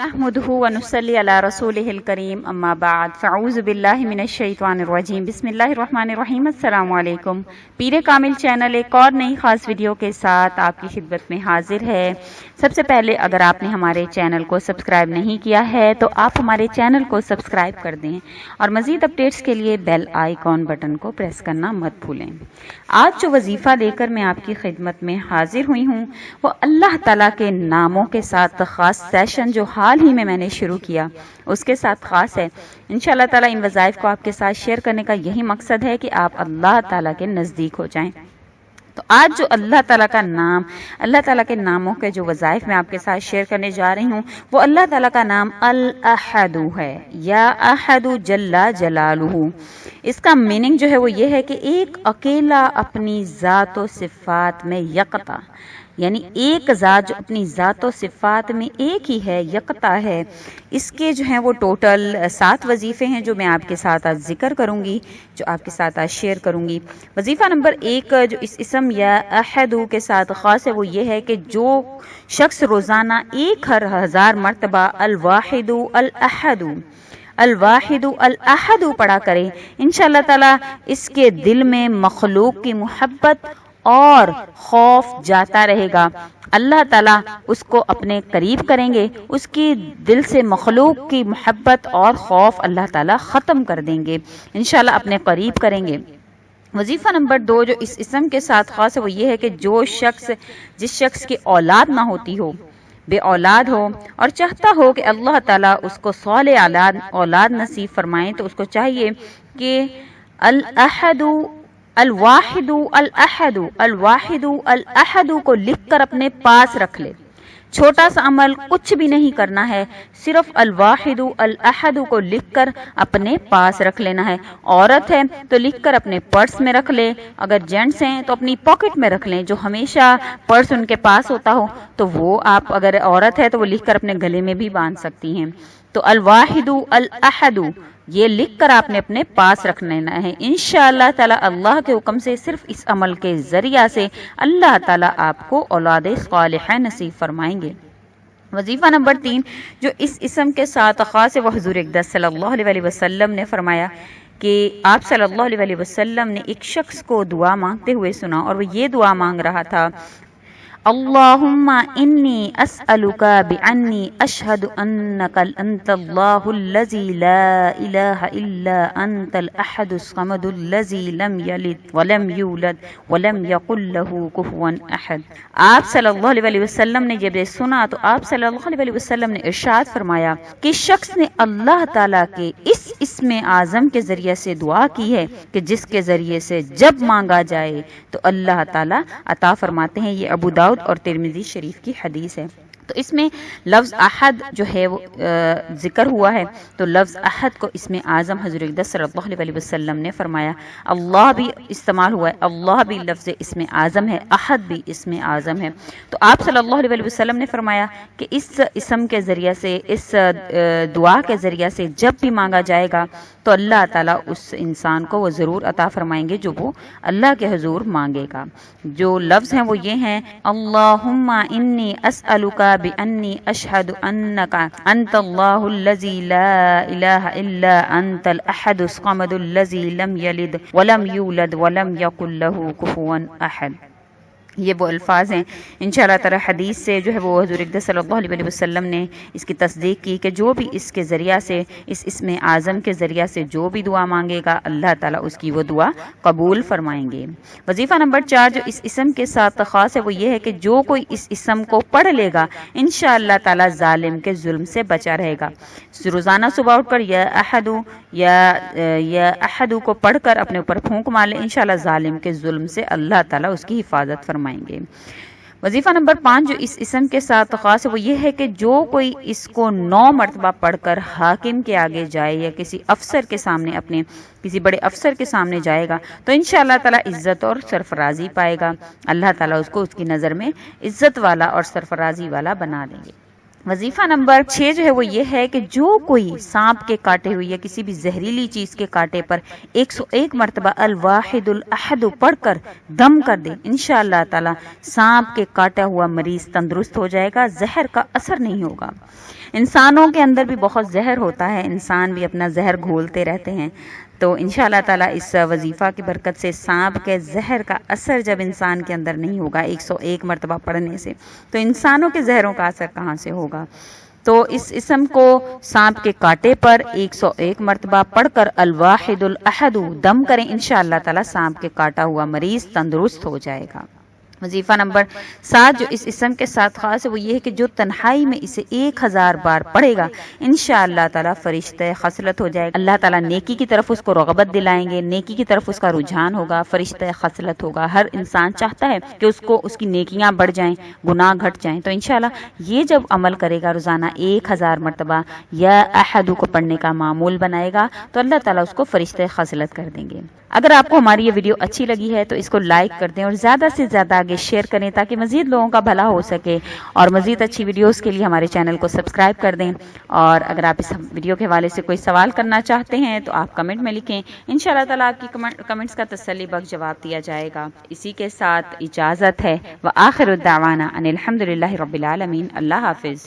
नहमदुहु व नुसल्ली अला रसूलिहिल करीम अम्मा बाद फ़अऊज़ु बिल्लाहि मिनश शैतानिर रजीम बिस्मिल्लाहिर रहमानिर रहीम अस्सलामु अलैकुम। पीरे कामिल चैनल एक और नई ख़ास वीडियो के साथ आपकी खिदमत में हाजिर है। सबसे पहले अगर आपने हमारे चैनल को सब्सक्राइब नहीं किया है तो आप हमारे चैनल को सब्सक्राइब कर दें और मज़ीद अपडेट्स के लिए बेल आइकॉन बटन को प्रेस करना मत भूलें। आज जो वजीफ़ा लेकर मैं आपकी खिदमत में हाजिर हुई हूँ वो अल्लाह ताला के नामों के साथ ख़ास सेशन जो हाल ही में मैंने शुरू किया उसके साथ ख़ास है। इंशाअल्लाह ताला इन वज़ाइफ को आपके साथ शेयर करने का यही मकसद है कि आप अल्लाह ताला के नज़दीक हो जाएं। तो आज जो अल्लाह ताला का नाम, अल्लाह ताला के नामों के जो वज़ाइफ मैं आपके साथ शेयर करने जा रही हूँ वो अल्लाह ताला का नाम अल अहदु है, या अहदु जल्ला जलालुहु। इसका मीनिंग जो है वो ये है कि एक अकेला अपनी ज़ात व सिफ़ात में यकता, यानी एक ज़ात जो अपनी ज़ात व सिफ़ात में एक ही है, यकता है। इसके जो हैं वो टोटल 7 वजीफ़े हैं जो मैं आपके साथ आज जिक्र करूँगी, जो आपके साथ आज शेयर करूँगी। वजीफ़ा नंबर 1 जो इस इसम या अहदु के साथ ख़ास है वो ये है कि जो शख्स रोज़ाना 1000 मरतबा अल वाहिदु अल अहदु अल वाहिदु अल अहदु पढ़ा करे, इंशाअल्लाह ताला इसके दिल में मखलूक की मुहब्बत और खौफ जाता रहेगा। अल्लाह ताला उसको अपने करीब करेंगे, उसकी दिल से मखलूक की मोहब्बत और खौफ अल्लाह ताला ख़त्म कर देंगे, इंशाअल्लाह अपने करीब करेंगे। वजीफ़ा नंबर 2 जो इस इसम के साथ ख़ास है वो ये है कि जिस शख्स की औलाद ना होती हो, बे औलाद हो और चाहता हो कि अल्लाह ताला उसको सालेह औलाद नसीब फरमाएं, तो उसको चाहिए कि अल अहदु अल वाहिदु अल अहदु अल वाहिदु अल अहदु को लिख कर अपने पास रख ले। छोटा सा अमल कुछ भी नहीं करना है, सिर्फ अल वाहिदु अल अहदु को लिखकर अपने पास रख लेना है। औरत है तो लिखकर अपने पर्स में रख ले, अगर जेंट्स हैं तो अपनी पॉकेट में रख लें, जो हमेशा पर्स उनके पास होता हो तो वो आप, अगर औरत है तो वो लिखकर अपने गले में भी बांध सकती हैं। तो अल वाहिदु अल अहदु ये लिख कर आपने अपने पास रख लेना है। इंशाअल्लाह ताला अल्लाह के हुक्म से सिर्फ इस अमल के जरिया से अल्लाह ताला आपको औलाद सालेह नसीब फरमाएंगे। वजीफ़ा नंबर 3 जो इस इसम के साथ ख़ास है वो हुज़ूर अक़दस सल्लल्लाहु अलैहि वसल्लम ने फरमाया कि आप सल्लल्लाहु अलैहि वसल्लम ने एक शख्स को दुआ मांगते हुए सुना और वो ये दुआ मांग रहा था, अल्लाहुम्मा इन्नी अस्अलुका बिअन्नी अशहदु अन्नका अंतल्लाहुल्लज़ी ला इलाहा इल्ला अंतल अहदुस समदुल्लज़ी लम यलिद व लम यूलद व लम यकुल लहू कुफुवन अहद। आप सल्लल्लाहु अलैहि वसल्लम ने जब ये सुना तो आप सल्लल्लाहु अलैहि वसल्लम ने इरशाद फरमाया कि शख्स ने अल्लाह ताला के इस इसमें आज़म के जरिए से दुआ की है कि जिसके जरिए से जब मांगा जाए तो अल्लाह ताला अता फरमाते हैं। ये अबू दाऊद और तिरमिज़ी शरीफ की हदीस है। तो इसमें लफ्ज़ अहद जो है वो जिक्र हुआ है, तो लफ्ज़ अहद को इसमें आज़म हज़रत अक़दस सल्लल्लाहु अलैहि वसल्लम ने फरमाया। अल्लाह भी इस्तेमाल हुआ है, अल्लाह भी लफ्ज़ इसमें आज़म है, अहद भी इसमें आज़म है। तो आप सल्लल्लाहु अलैहि वसल्लम ने फरमाया कि इस इसम के ज़रिए से, इस दुआ के ज़रिए से जब भी मांगा जाएगा तो अल्लाह ताला उस इंसान को वो ज़रूर अता फरमाएंगे जो वो अल्लाह के हुज़ूर मांगेगा। जो लफ्ज़ हैं वो ये हैं, अल्लाहुम्मा इन्नी अस्अलुका बिअन्नी अशहदु अन्नका अंतल्लाहुल्लज़ी ला इलाहा इल्ला अंतल अहदुस समदुल्लज़ी लम यलिद व लम यूलद व लम यकुल लहू कुफुवन अहद। ये वो अल्फाज हैं। इंशाअल्लाह ताला हदीस से जो है वो हुज़ूर अक़दस सल्लल्लाहु अलैहि वसल्लम ने इसकी तस्दीक की कि जो भी इसके ज़रिया से, इस इसमें आज़म के ज़रिया से जो भी दुआ मांगेगा अल्लाह ताला उसकी वो दुआ कबूल फरमाएंगे। वजीफ़ा नंबर 4 जो इस इसम के साथ ख़ास है वो ये है कि जो कोई इस इसम को पढ़ लेगा इंशाअल्लाह ताला ज़ालिम के जुल्म से बचा रहेगा। रोज़ाना सुबह उठकर या अहदु को पढ़कर अपने ऊपर फूंक मार ले, इंशाअल्लाह ज़ालिम के जुल्म से अल्लाह ताला उसकी हिफाजत फरमाएंगे। वजीफ़ा नंबर 5 जो इस इसम के साथ ख़ास है वो ये है कि जो कोई इसको 9 मरतबा पढ़कर हाकिम के आगे जाए या किसी अफसर के सामने, अपने किसी बड़े अफसर के सामने जाएगा तो इंशाअल्लाह ताला इज्जत और सरफराजी पाएगा। अल्लाह ताला उसको उसकी नज़र में इज्जत वाला और सरफराजी वाला बना देंगे। وظیفہ نمبر 6 جو ہے وہ یہ ہے کہ جو کوئی سانپ کے کاٹے ہوئے یا کسی بھی زہریلی چیز کے کاٹے پر 101 مرتبہ الواحد الاحد پڑھ کر دم کر دے، انشاءاللہ تعالی سانپ کے کاٹا ہوا مریض تندرست ہو جائے گا، زہر کا اثر نہیں ہوگا۔ انسانوں کے اندر بھی بہت زہر ہوتا ہے، انسان بھی اپنا زہر گھولتے رہتے ہیں، تو انشاءاللہ تعالی اس وظیفہ کی برکت سے سانپ کے زہر کا اثر جب انسان کے اندر نہیں ہوگا 101 مرتبہ پڑھنے سے، تو انسانوں کے زہروں کا اثر کہاں سے ہوگا؟ تو اس اسم کو سانپ کے کاٹے پر 101 مرتبہ پڑھ کر الواحد الاحد دم کریں، انشاءاللہ تعالی سانپ کے کاٹا ہوا مریض تندرست ہو جائے گا۔ وظیفہ نمبر 7 جو اس اسم کے ساتھ خاص ہے وہ یہ ہے کہ جو تنہائی میں اسے 1000 بار پڑھے گا، انشاءاللہ تعالی فرشتہ خصلت ہو جائے گا، اللہ تعالی نیکی کی طرف اس کو رغبت دلائیں گے، نیکی کی طرف اس کا رجحان ہوگا، فرشتہ خصلت ہوگا۔ ہر انسان چاہتا ہے کہ اس کی نیکیاں بڑھ جائیں، گناہ گھٹ جائیں، تو انشاءاللہ یہ جب عمل کرے گا روزانہ 1000 مرتبہ یا احدو کو پڑھنے کا معمول بنائے گا تو اللہ تعالیٰ اس کو فرشتہ خصلت کر دیں گے۔ اگر آپ کو ہماری یہ ویڈیو اچھی لگی ہے تو اس کو لائک کر دیں اور زیادہ سے زیادہ آگے شیئر کریں تاکہ مزید لوگوں کا بھلا ہو سکے، اور مزید اچھی ویڈیوز کے لیے ہمارے چینل کو سبسکرائب کر دیں۔ اور اگر آپ اس ویڈیو کے حوالے سے کوئی سوال کرنا چاہتے ہیں تو آپ کمنٹ میں لکھیں، انشاءاللہ تعالیٰ آپ کی کمنٹس کا تسلی بخش جواب دیا جائے گا۔ اسی کے ساتھ اجازت ہے، وآخر الدعوانا ان الحمدللہ رب العالمین۔ اللہ حافظ۔